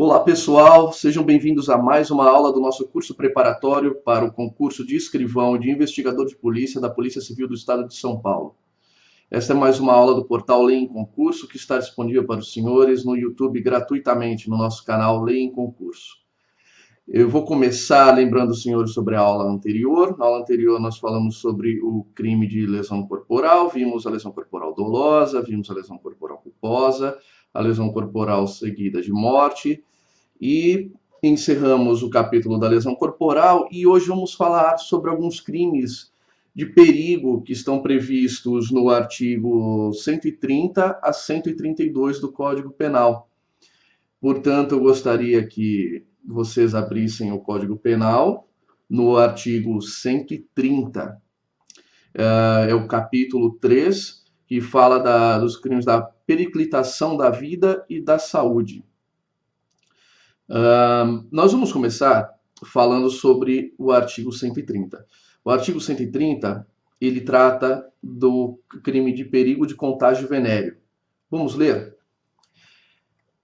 Olá pessoal, sejam bem-vindos a mais uma aula do nosso curso preparatório para o concurso de escrivão e de investigador de polícia da Polícia Civil do Estado de São Paulo. Esta é mais uma aula do portal Lei em Concurso que está disponível para os senhores no YouTube gratuitamente no nosso canal Lei em Concurso. Eu vou começar lembrando os senhores sobre a aula anterior. Na aula anterior nós falamos sobre o crime de lesão corporal, vimos a lesão corporal dolosa, vimos a lesão corporal culposa, a lesão corporal seguida de morte e encerramos o capítulo da lesão corporal e hoje vamos falar sobre alguns crimes de perigo que estão previstos no artigo 130 a 132 do Código Penal. Portanto, eu gostaria que vocês abrissem o Código Penal no artigo 130. É o capítulo 3, que fala dos crimes da periclitação da vida e da saúde. Nós vamos começar falando sobre o artigo 130. O artigo 130, ele trata do crime de perigo de contágio venéreo. Vamos ler?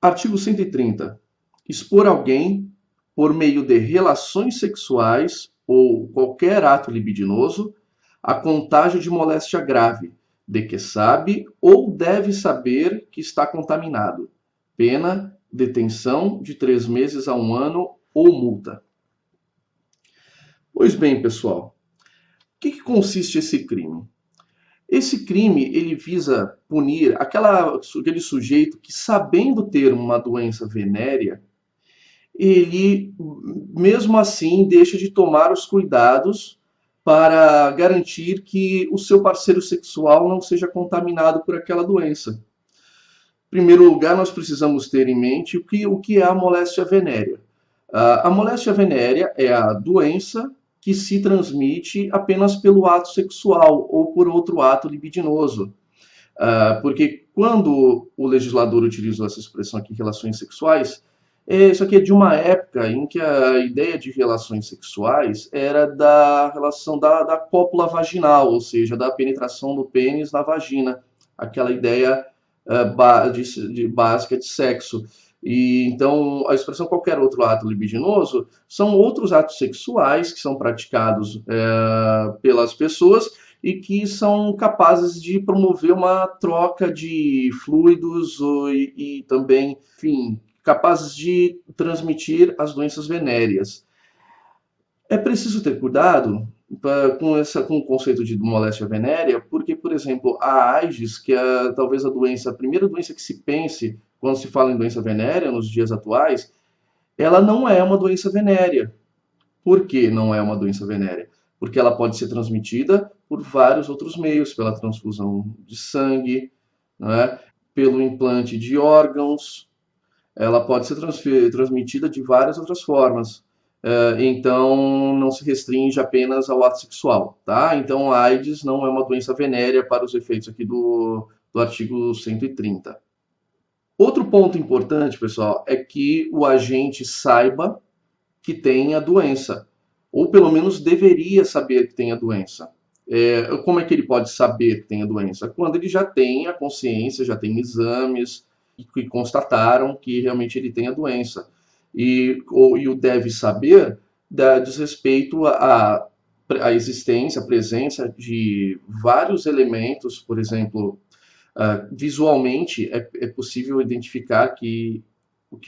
Artigo 130. Expor alguém por meio de relações sexuais ou qualquer ato libidinoso a contágio de moléstia grave, de que sabe ou deve saber que está contaminado. Pena detenção de 3 meses a 1 ano ou multa. Pois bem, pessoal, o que consiste esse crime? Esse crime ele visa punir aquele sujeito que, sabendo ter uma doença venérea, ele, mesmo assim, deixa de tomar os cuidados para garantir que o seu parceiro sexual não seja contaminado por aquela doença. Em primeiro lugar, nós precisamos ter em mente o que é a moléstia venérea. A moléstia venérea é a doença que se transmite apenas pelo ato sexual ou por outro ato libidinoso. Porque quando o legislador utilizou essa expressão aqui, relações sexuais, isso aqui é de uma época em que a ideia de relações sexuais era da relação da cópula vaginal, ou seja, da penetração do pênis na vagina, aquela ideia básica de sexo. E então a expressão qualquer outro ato libidinoso são outros atos sexuais que são praticados pelas pessoas e que são capazes de promover uma troca de fluidos e também, enfim, capazes de transmitir as doenças venéreas. É preciso ter cuidado com o conceito de moléstia venérea, porque, por exemplo, a AIDS, que é talvez a primeira doença que se pense quando se fala em doença venérea nos dias atuais, ela não é uma doença venérea. Por que não é uma doença venérea? Porque ela pode ser transmitida por vários outros meios, pela transfusão de sangue, né? Pelo implante de órgãos, ela pode ser transmitida de várias outras formas. Então, não se restringe apenas ao ato sexual, tá? Então, a AIDS não é uma doença venérea para os efeitos aqui do artigo 130. Outro ponto importante, pessoal, é que o agente saiba que tem a doença, ou pelo menos deveria saber que tem a doença. Como é que ele pode saber que tem a doença? Quando ele já tem a consciência, já tem exames que constataram que realmente ele tem a doença. E o deve saber diz respeito à existência, à presença de vários elementos, por exemplo, visualmente é possível identificar que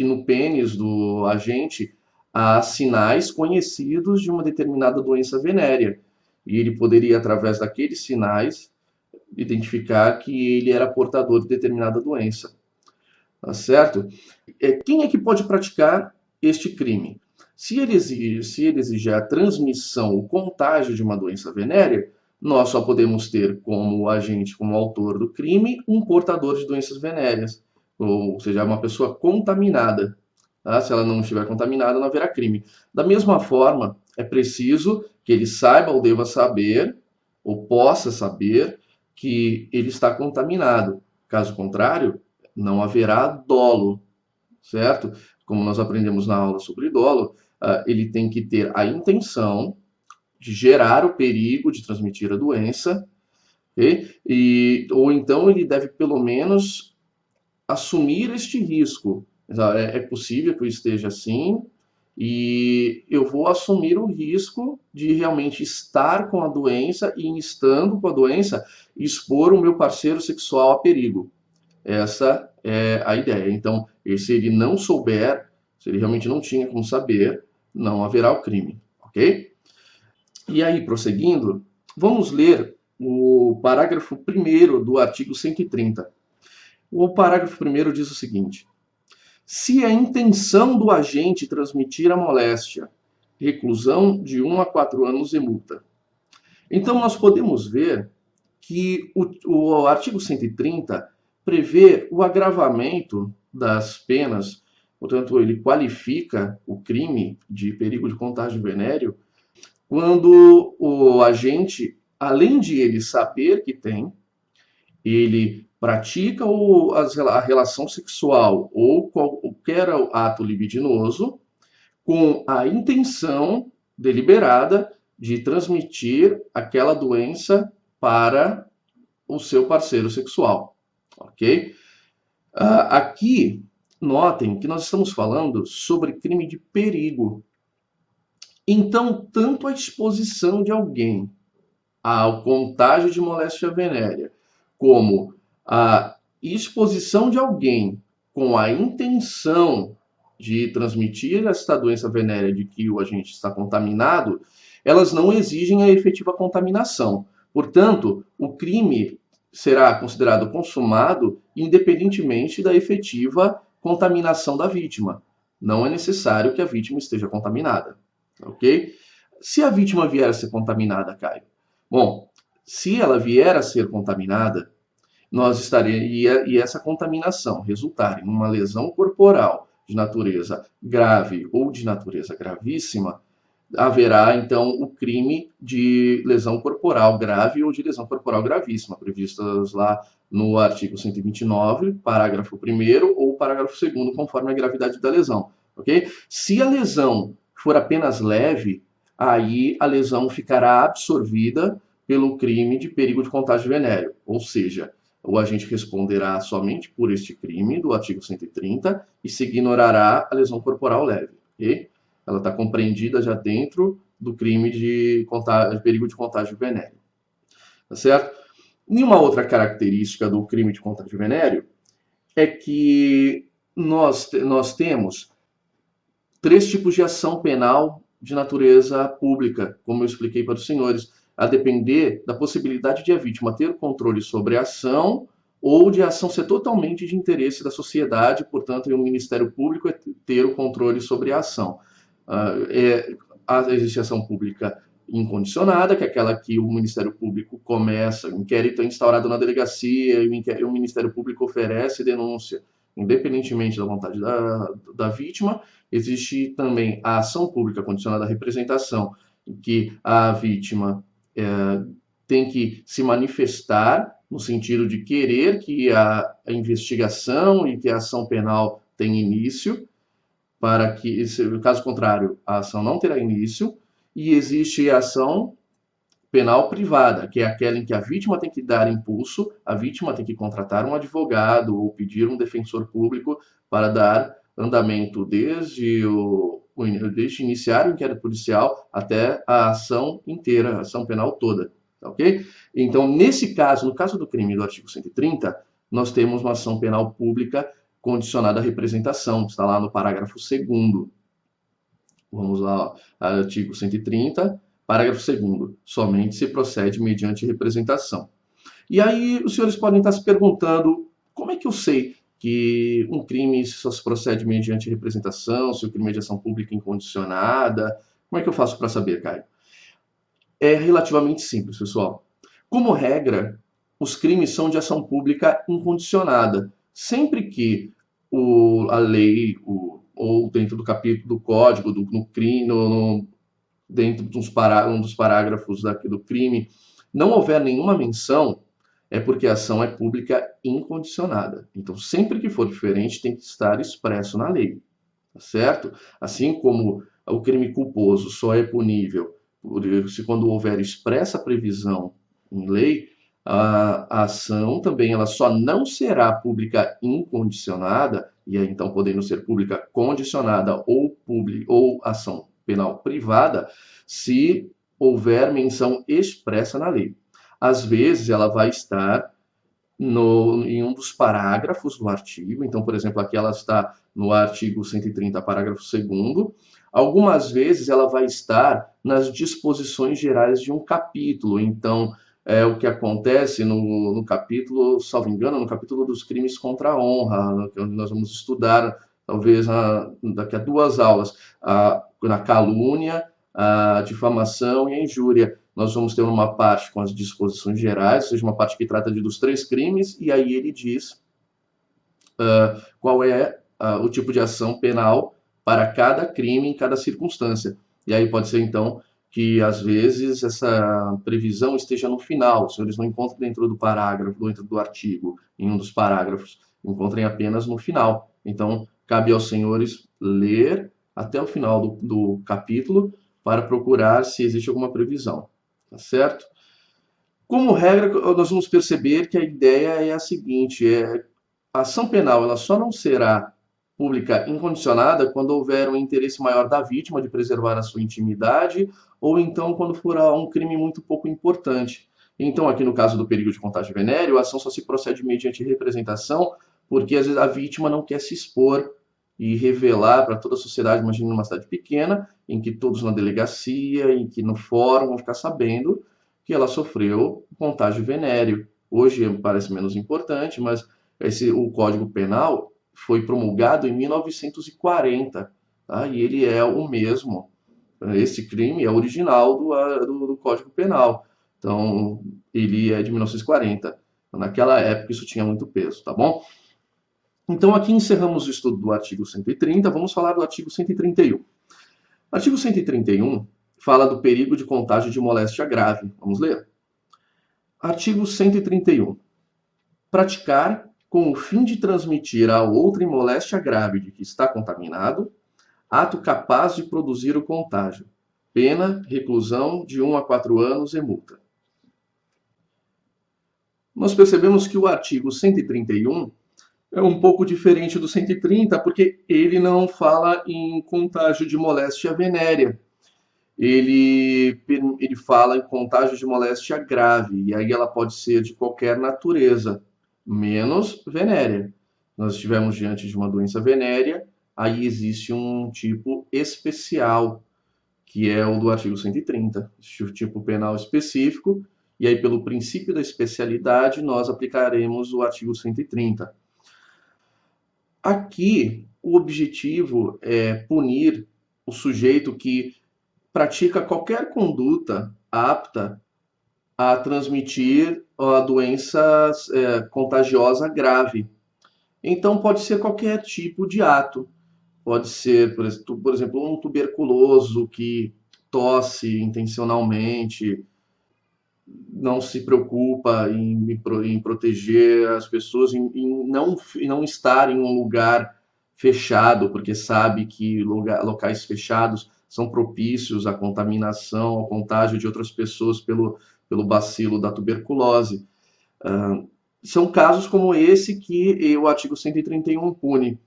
no pênis do agente há sinais conhecidos de uma determinada doença venérea. E ele poderia, através daqueles sinais, identificar que ele era portador de determinada doença. Tá certo? Quem é que pode praticar este crime? Se ele exigir a transmissão, o contágio de uma doença venérea, nós só podemos ter como agente, como autor do crime, um portador de doenças venéreas, ou seja, uma pessoa contaminada. Tá? Se ela não estiver contaminada, não haverá crime. Da mesma forma, é preciso que ele saiba ou deva saber, ou possa saber, que ele está contaminado. Caso contrário, não haverá dolo, certo? Como nós aprendemos na aula sobre dolo, ele tem que ter a intenção de gerar o perigo de transmitir a doença, okay? Ou então ele deve pelo menos assumir este risco, É possível que eu esteja assim, e eu vou assumir o risco de realmente estar com a doença e, estando com a doença, expor o meu parceiro sexual a perigo. Essa é a ideia. Então, se ele não souber, se ele realmente não tinha como saber, não haverá o crime, ok? E aí, prosseguindo, vamos ler o parágrafo 1º do artigo 130. O parágrafo 1º diz o seguinte: se a intenção do agente transmitir a moléstia, reclusão de 1 a 4 anos e multa. Então, nós podemos ver que o artigo 130 prevê o agravamento das penas, portanto, ele qualifica o crime de perigo de contágio venéreo quando o agente, além de ele saber que tem, ele pratica a relação sexual ou qualquer ato libidinoso com a intenção deliberada de transmitir aquela doença para o seu parceiro sexual, ok? Aqui, notem que nós estamos falando sobre crime de perigo. Então, tanto a exposição de alguém ao contágio de moléstia venérea, como a exposição de alguém com a intenção de transmitir esta doença venérea de que o agente está contaminado, elas não exigem a efetiva contaminação. Portanto, o crime será considerado consumado independentemente da efetiva contaminação da vítima. Não é necessário que a vítima esteja contaminada, ok? Se a vítima vier a ser contaminada, Caio, bom, se ela vier a ser contaminada, nós estaremos, e essa contaminação resultar em uma lesão corporal de natureza grave ou de natureza gravíssima, haverá então o crime de lesão corporal grave ou de lesão corporal gravíssima, previstas lá no artigo 129, parágrafo 1º ou parágrafo 2º, conforme a gravidade da lesão, ok? Se a lesão for apenas leve, aí a lesão ficará absorvida pelo crime de perigo de contágio venéreo, ou seja, o agente responderá somente por este crime do artigo 130 e se ignorará a lesão corporal leve, ok? Ela está compreendida já dentro do crime de perigo de contágio venéreo, tá certo? E uma outra característica do crime de contágio venéreo é que nós temos 3 tipos de ação penal de natureza pública, como eu expliquei para os senhores, a depender da possibilidade de a vítima ter controle sobre a ação ou de a ação ser totalmente de interesse da sociedade, portanto, o Ministério Público ter o controle sobre a ação. Existe ação pública incondicionada, que é aquela que o Ministério Público começa, o inquérito é instaurado na delegacia e o Ministério Público oferece denúncia, independentemente da vontade da vítima. Existe também a ação pública condicionada à representação, em que a vítima tem que se manifestar no sentido de querer que a investigação e que a ação penal tenha início, para que, caso contrário, a ação não terá início. E existe a ação penal privada, que é aquela em que a vítima tem que dar impulso, a vítima tem que contratar um advogado ou pedir um defensor público para dar andamento desde iniciar o inquérito policial até a ação inteira, a ação penal toda, ok? Então, nesse caso, no caso do crime do artigo 130, nós temos uma ação penal pública condicionada à representação, está lá no parágrafo 2º. Vamos lá, artigo 130, parágrafo 2º. Somente se procede mediante representação. E aí os senhores podem estar se perguntando, como é que eu sei que um crime só se procede mediante representação, se o crime é de ação pública incondicionada? Como é que eu faço para saber, Caio? É relativamente simples, pessoal. Como regra, os crimes são de ação pública incondicionada. Sempre que a lei, ou dentro do capítulo do código, no crime, dentro de um dos parágrafos do crime, não houver nenhuma menção, é porque a ação é pública incondicionada. Então, sempre que for diferente, tem que estar expresso na lei, tá certo? Assim como o crime culposo só é punível se quando houver expressa previsão em lei, a ação também ela só não será pública incondicionada e aí então podendo ser pública condicionada ou ação penal privada, se houver menção expressa na lei. Às vezes ela vai estar em um dos parágrafos do artigo. Então, por exemplo, aqui ela está no artigo 130, parágrafo 2º. Algumas vezes ela vai estar nas disposições gerais de um capítulo. Então, o que acontece no capítulo, salvo engano, no capítulo dos crimes contra a honra, onde nós vamos estudar, talvez daqui a 2 aulas, na calúnia, a difamação e a injúria. Nós vamos ter uma parte com as disposições gerais, ou seja, uma parte que trata dos 3 crimes, e aí ele diz qual é o tipo de ação penal para cada crime em cada circunstância. E aí pode ser, então, que às vezes essa previsão esteja no final, os senhores não encontram dentro do parágrafo, dentro do artigo, em um dos parágrafos, encontrem apenas no final. Então, cabe aos senhores ler até o final do capítulo para procurar se existe alguma previsão, tá certo? Como regra, nós vamos perceber que a ideia é a seguinte, a ação penal ela só não será pública incondicionada quando houver um interesse maior da vítima de preservar a sua intimidade ou então quando for um crime muito pouco importante. Então, aqui no caso do perigo de contágio venéreo, a ação só se procede mediante representação porque às vezes a vítima não quer se expor e revelar para toda a sociedade, imagina numa cidade pequena, em que todos na delegacia, em que no fórum vão ficar sabendo que ela sofreu contágio venéreo. Hoje parece menos importante, mas o Código Penal foi promulgado em 1940, tá? E ele é o mesmo. Esse crime é original do Código Penal. Então, ele é de 1940. Naquela época, isso tinha muito peso, tá bom? Então, aqui encerramos o estudo do artigo 130, vamos falar do artigo 131. O artigo 131 fala do perigo de contágio de moléstia grave. Vamos ler? Artigo 131. Praticar com o fim de transmitir a outrem moléstia grave de que está contaminado, ato capaz de produzir o contágio. Pena, reclusão de 1 a 4 anos e multa. Nós percebemos que o artigo 131 é um pouco diferente do 130, porque ele não fala em contágio de moléstia venérea. Ele fala em contágio de moléstia grave, e aí ela pode ser de qualquer natureza, menos venérea. Nós estivemos diante de uma doença venérea, aí existe um tipo especial, que é o do artigo 130, o tipo penal específico, e aí pelo princípio da especialidade nós aplicaremos o artigo 130. Aqui, o objetivo é punir o sujeito que pratica qualquer conduta apta a transmitir a doença contagiosa grave. Então, pode ser qualquer tipo de ato. Pode ser, por exemplo, um tuberculoso que tosse intencionalmente, não se preocupa em proteger as pessoas, em não estar em um lugar fechado, porque sabe que locais fechados são propícios à contaminação, ao contágio de outras pessoas pelo bacilo da tuberculose. São casos como esse que o artigo 131 pune.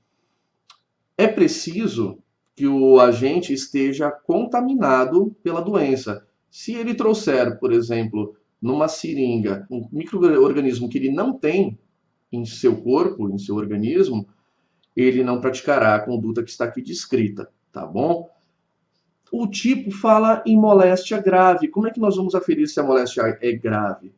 É preciso que o agente esteja contaminado pela doença. Se ele trouxer, por exemplo, numa seringa, um micro-organismo que ele não tem em seu corpo, em seu organismo, ele não praticará a conduta que está aqui descrita, tá bom? O tipo fala em moléstia grave. Como é que nós vamos aferir se a moléstia é grave?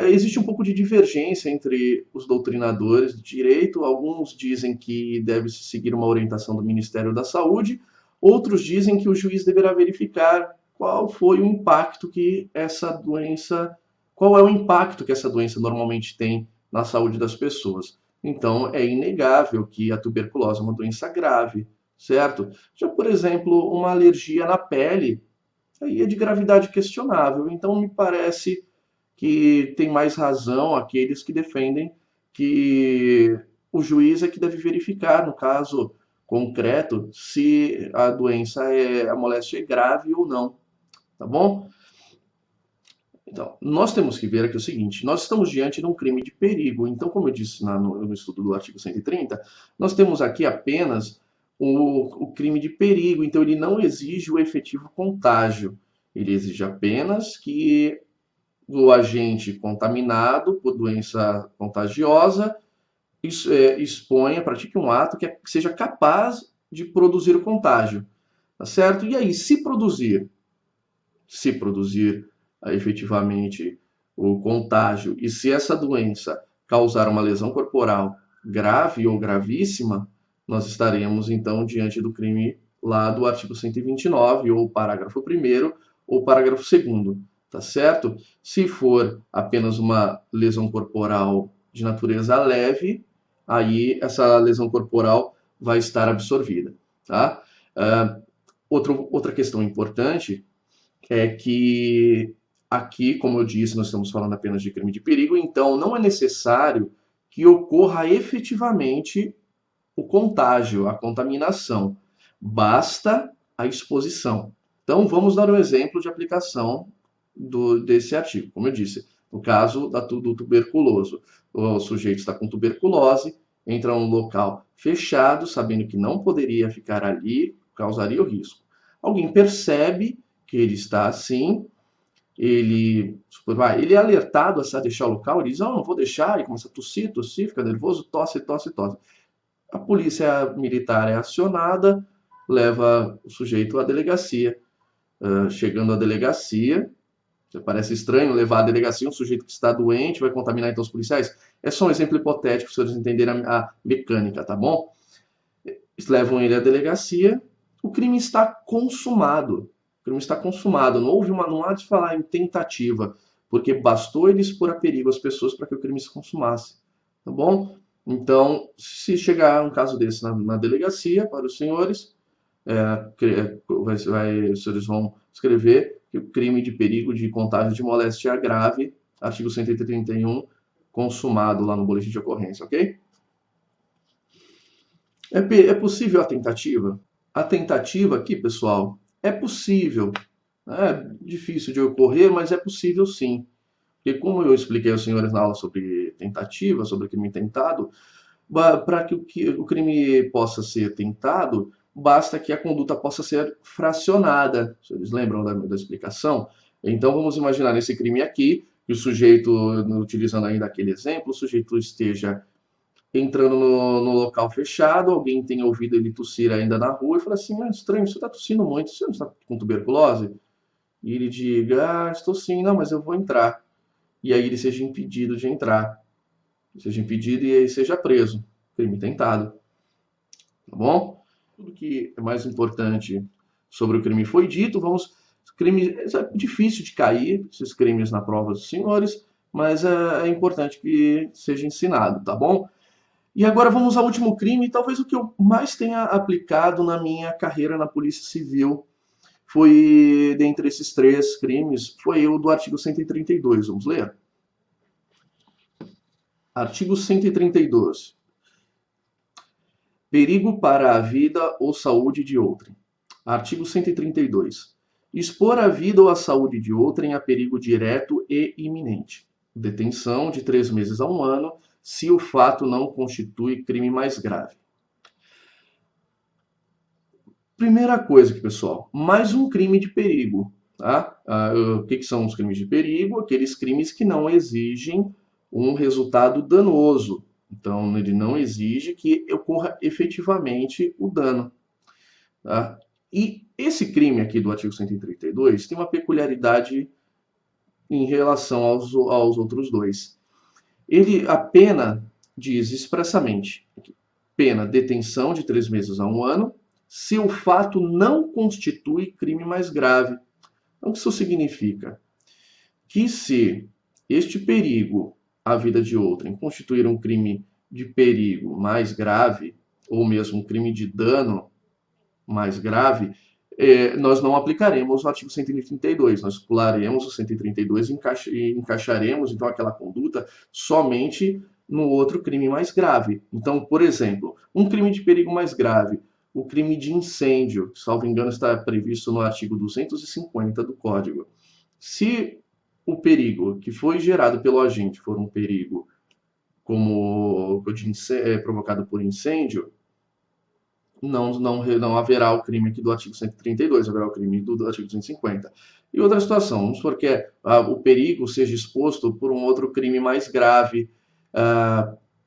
Existe um pouco de divergência entre os doutrinadores de direito. Alguns dizem que deve-se seguir uma orientação do Ministério da Saúde, outros dizem que o juiz deverá verificar qual foi o impacto que essa doença, qual é o impacto que essa doença normalmente tem na saúde das pessoas. Então, é inegável que a tuberculose é uma doença grave, certo? Já, por exemplo, uma alergia na pele, aí é de gravidade questionável. Então, me parece que tem mais razão aqueles que defendem que o juiz é que deve verificar, no caso concreto, se a moléstia é grave ou não, tá bom? Então, nós temos que ver aqui o seguinte, nós estamos diante de um crime de perigo. Então, como eu disse no estudo do artigo 130, nós temos aqui apenas o crime de perigo. Então, ele não exige o efetivo contágio. Ele exige apenas que o agente contaminado por doença contagiosa exponha, pratique um ato que seja capaz de produzir o contágio. Tá certo? E aí, se produzir efetivamente o contágio e se essa doença causar uma lesão corporal grave ou gravíssima, nós estaremos então diante do crime lá do artigo 129, ou parágrafo 1º ou parágrafo 2º, tá certo? Se for apenas uma lesão corporal de natureza leve, aí essa lesão corporal vai estar absorvida, tá? Outra questão importante é que aqui, como eu disse, nós estamos falando apenas de crime de perigo, então não é necessário que ocorra efetivamente o contágio, a contaminação. Basta a exposição. Então, vamos dar um exemplo de aplicação desse artigo. Como eu disse, no caso do tuberculoso, o sujeito está com tuberculose, entra num local fechado, sabendo que não poderia ficar ali, causaria o risco. Alguém percebe que ele está assim, ele é alertado a deixar o local, ele diz, não vou deixar, e começa a tossir, fica nervoso, tosse. A polícia militar é acionada, leva o sujeito à delegacia. Chegando à delegacia, parece estranho levar à delegacia um sujeito que está doente, vai contaminar então os policiais. É só um exemplo hipotético, para vocês entenderem a mecânica, tá bom? Eles levam ele à delegacia, o crime está consumado. O crime está consumado, não há de falar em tentativa, porque bastou ele expor a perigo as pessoas para que o crime se consumasse, tá bom? Então, se chegar um caso desse na delegacia para os senhores, os senhores vão escrever que o crime de perigo de contágio de moléstia grave, artigo 131, consumado lá no boletim de ocorrência, ok? É possível a tentativa? A tentativa aqui, pessoal, é possível. É difícil de ocorrer, mas é possível sim. Porque como eu expliquei aos senhores na aula sobre tentativa, sobre crime tentado, para que o crime possa ser tentado, basta que a conduta possa ser fracionada. Vocês lembram da explicação? Então vamos imaginar nesse crime aqui, que o sujeito, utilizando ainda aquele exemplo, o sujeito esteja entrando no local fechado, alguém tenha ouvido ele tossir ainda na rua e fala assim, estranho, você está tossindo muito, você não está com tuberculose? E ele diga, estou sim, não, mas eu vou entrar. E aí ele seja impedido de entrar. Seja impedido e aí seja preso. Crime tentado. Tá bom? Tudo que é mais importante sobre o crime foi dito. É difícil de cair esses crimes na prova dos senhores, mas é importante que seja ensinado, tá bom? E agora vamos ao último crime, talvez o que eu mais tenha aplicado na minha carreira na Polícia Civil foi, dentre esses 3 crimes, foi o do artigo 132. Vamos ler? Artigo 132. Perigo para a vida ou saúde de outrem. Artigo 132. Expor a vida ou a saúde de outrem a perigo direto e iminente. Detenção de 3 meses a 1 ano, se o fato não constitui crime mais grave. Primeira coisa aqui, pessoal, mais um crime de perigo. Tá? O que são os crimes de perigo? Aqueles crimes que não exigem um resultado danoso. Então, ele não exige que ocorra efetivamente o dano. Tá? E esse crime aqui do artigo 132 tem uma peculiaridade em relação aos outros dois. A pena diz expressamente, pena detenção de 3 meses a 1 ano, se o fato não constitui crime mais grave. Então, o que isso significa? Que se este perigo à vida de outrem constituir um crime de perigo mais grave, ou mesmo um crime de dano mais grave, nós não aplicaremos o artigo 132, nós pularemos o 132 e encaixaremos, então, aquela conduta somente no outro crime mais grave. Então, por exemplo, um crime de perigo mais grave, o crime de incêndio, salvo engano, está previsto no artigo 250 do Código. Se o perigo que foi gerado pelo agente for um perigo como o provocado por incêndio, não haverá o crime aqui do artigo 132, haverá o crime do artigo 250. E outra situação, vamos supor que o perigo seja exposto por um outro crime mais grave.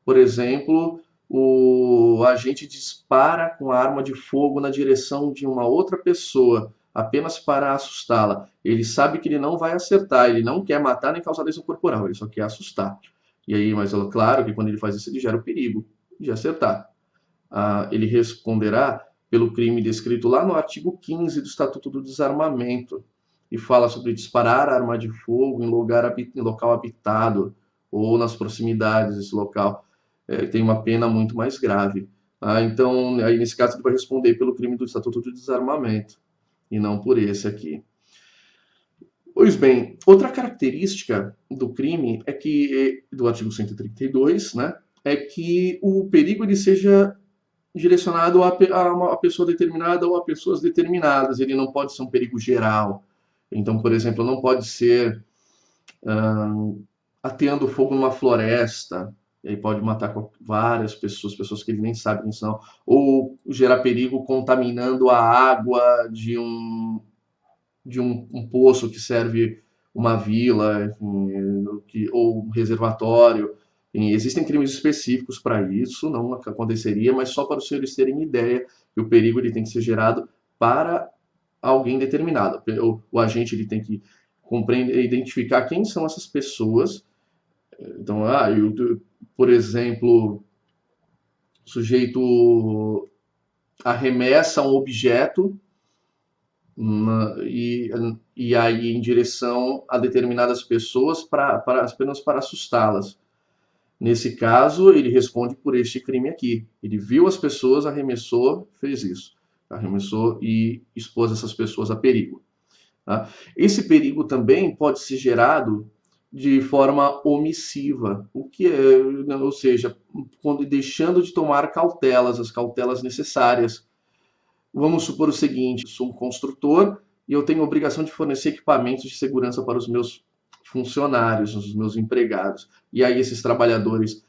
Por exemplo, o agente dispara com arma de fogo na direção de uma outra pessoa, apenas para assustá-la. Ele sabe que ele não vai acertar, ele não quer matar nem causar lesão corporal, ele só quer assustar. E aí, mas é claro que quando ele faz isso, ele gera o perigo de acertar. Ele responderá pelo crime descrito lá no artigo 15 do Estatuto do Desarmamento, e fala sobre disparar arma de fogo em local habitado ou nas proximidades desse local. Tem uma pena muito mais grave. Então, aí, nesse caso, ele vai responder pelo crime do Estatuto do Desarmamento, e não por esse aqui. Pois bem, outra característica do crime é que, do artigo 132, né, é que o perigo ele seja direcionado a uma pessoa determinada ou a pessoas determinadas. Ele não pode ser um perigo geral. Então, por exemplo, não pode ser ateando fogo numa floresta, ele pode matar várias pessoas, pessoas que ele nem sabe quem são, ou gerar perigo contaminando a água de um poço que serve uma vila, enfim, ou um reservatório. E existem crimes específicos para isso, não aconteceria, mas só para os senhores terem ideia que o perigo ele tem que ser gerado para alguém determinado. O agente ele tem que compreender, identificar quem são essas pessoas. Então, por exemplo, o sujeito arremessa um objeto e aí em direção a determinadas pessoas apenas para assustá-las. Nesse caso, ele responde por este crime aqui. Ele viu as pessoas, arremessou, fez isso. Arremessou e expôs essas pessoas a perigo. Tá? Esse perigo também pode ser gerado de forma omissiva, ou seja, deixando de tomar cautelas, as cautelas necessárias. Vamos supor o seguinte: sou um construtor e eu tenho a obrigação de fornecer equipamentos de segurança para os meus funcionários, os meus empregados. E aí esses trabalhadores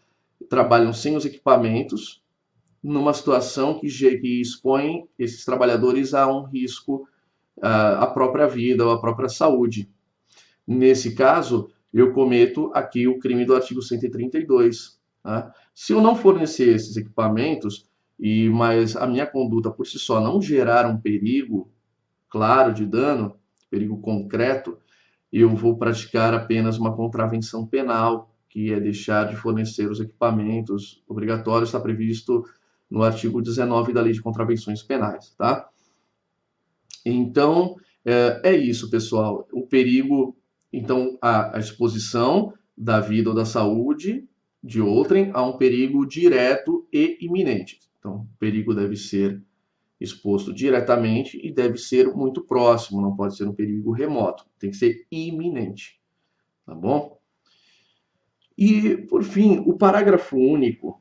trabalham sem os equipamentos, numa situação que expõe esses trabalhadores a um risco à própria vida ou à própria saúde. Nesse caso, eu cometo aqui o crime do artigo 132. Tá? Se eu não fornecer esses equipamentos, mas a minha conduta por si só não gerar um perigo claro de dano, perigo concreto, eu vou praticar apenas uma contravenção penal, que é deixar de fornecer os equipamentos obrigatórios, está previsto no artigo 19 da Lei de Contravenções Penais, tá? Então, é isso, pessoal. O perigo, então, a exposição da vida ou da saúde de outrem a um perigo direto e iminente. Então, o perigo deve ser exposto diretamente e deve ser muito próximo, não pode ser um perigo remoto, tem que ser iminente, tá bom? E, por fim, o parágrafo único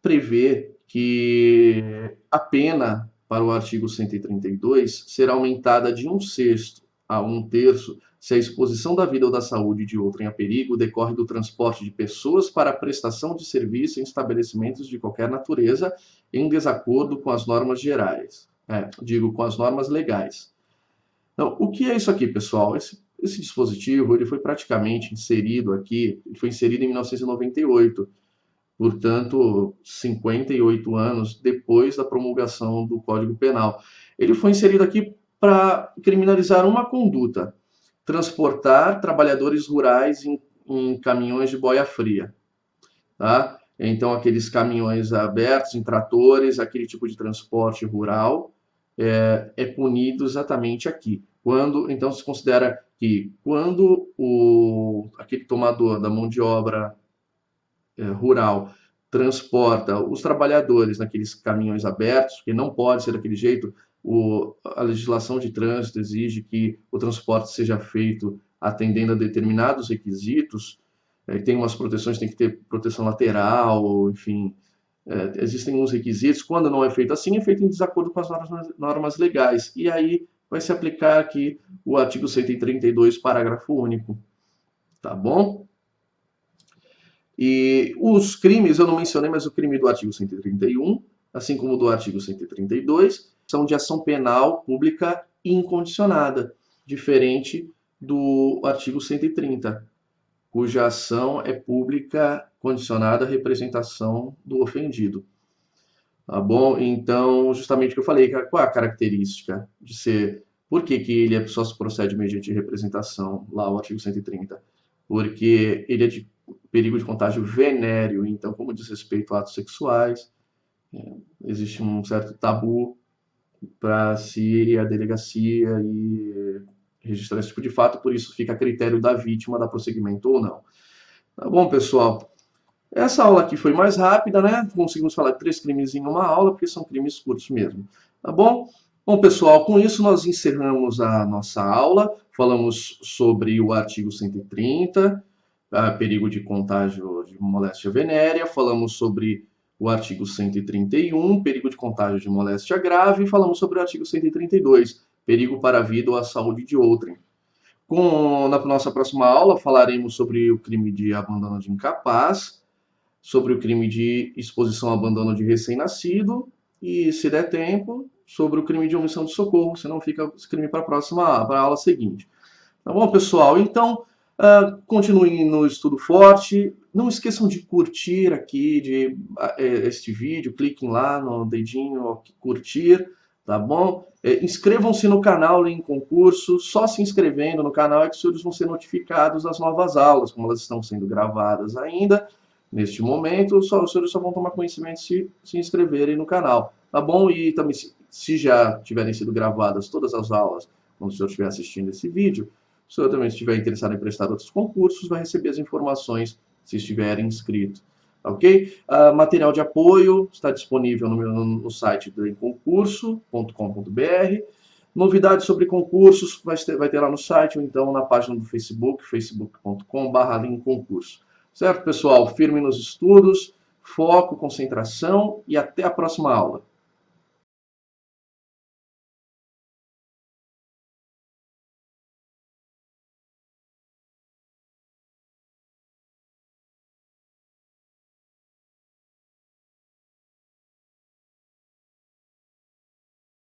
prevê que a pena para o artigo 132 será aumentada de 1/6 a 1/3 se a exposição da vida ou da saúde de outrem a perigo decorre do transporte de pessoas para a prestação de serviço em estabelecimentos de qualquer natureza em desacordo com as normas gerais. Com as normas legais. Então, o que é isso aqui, pessoal? Esse dispositivo ele foi praticamente inserido aqui, ele foi inserido em 1998, portanto, 58 anos depois da promulgação do Código Penal. Ele foi inserido aqui para criminalizar uma conduta: transportar trabalhadores rurais em caminhões de boia fria. Tá? Então, aqueles caminhões abertos, em tratores, aquele tipo de transporte rural é punido exatamente aqui. Então, se considera que quando aquele tomador da mão de obra rural transporta os trabalhadores naqueles caminhões abertos, que não pode ser daquele jeito, a legislação de trânsito exige que o transporte seja feito atendendo a determinados requisitos, tem umas proteções, tem que ter proteção lateral, enfim, existem uns requisitos. Quando não é feito assim, é feito em desacordo com as normas legais, e aí vai se aplicar aqui o artigo 132, parágrafo único. Tá bom? E os crimes, eu não mencionei, mas o crime do artigo 131, assim como do artigo 132, são de ação penal pública incondicionada, diferente do artigo 130, cuja ação é pública condicionada à representação do ofendido. Tá bom? Então, justamente o que eu falei, qual é a característica de ser... Por que que ele só se procede mediante representação, lá o artigo 130? Porque ele é de perigo de contágio venéreo, então, como diz respeito a atos sexuais, existe um certo tabu para se ir à delegacia e registrar esse tipo de fato, por isso fica a critério da vítima dar prosseguimento ou não. Tá bom, pessoal? Essa aula aqui foi mais rápida, né? Conseguimos falar de 3 crimes em uma aula, porque são crimes curtos mesmo. Tá bom? Bom, pessoal, com isso nós encerramos a nossa aula. Falamos sobre o artigo 130, perigo de contágio de moléstia venérea. Falamos sobre o artigo 131, perigo de contágio de moléstia grave. E falamos sobre o artigo 132, perigo para a vida ou a saúde de outrem. Na nossa próxima aula falaremos sobre o crime de abandono de incapaz, sobre o crime de exposição ao abandono de recém-nascido e, se der tempo, sobre o crime de omissão de socorro, senão fica esse crime para a aula seguinte. Tá bom, pessoal? Então, continuem no estudo forte. Não esqueçam de curtir aqui este vídeo, cliquem lá no dedinho curtir, tá bom? Inscrevam-se no canal em concurso, só se inscrevendo no canal é que os senhores vão ser notificados das novas aulas, como elas estão sendo gravadas ainda. Neste momento, os senhores só vão tomar conhecimento se inscreverem no canal, tá bom? E também, se já tiverem sido gravadas todas as aulas, quando o senhor estiver assistindo esse vídeo, se o senhor também estiver interessado em prestar outros concursos, vai receber as informações se estiver inscrito, ok? Material de apoio está disponível no site do concurso.com.br. Novidades sobre concursos vai ter lá no site ou então na página do Facebook, facebook.com/linkconcurso. Certo, pessoal? Firme nos estudos, foco, concentração e até a próxima aula.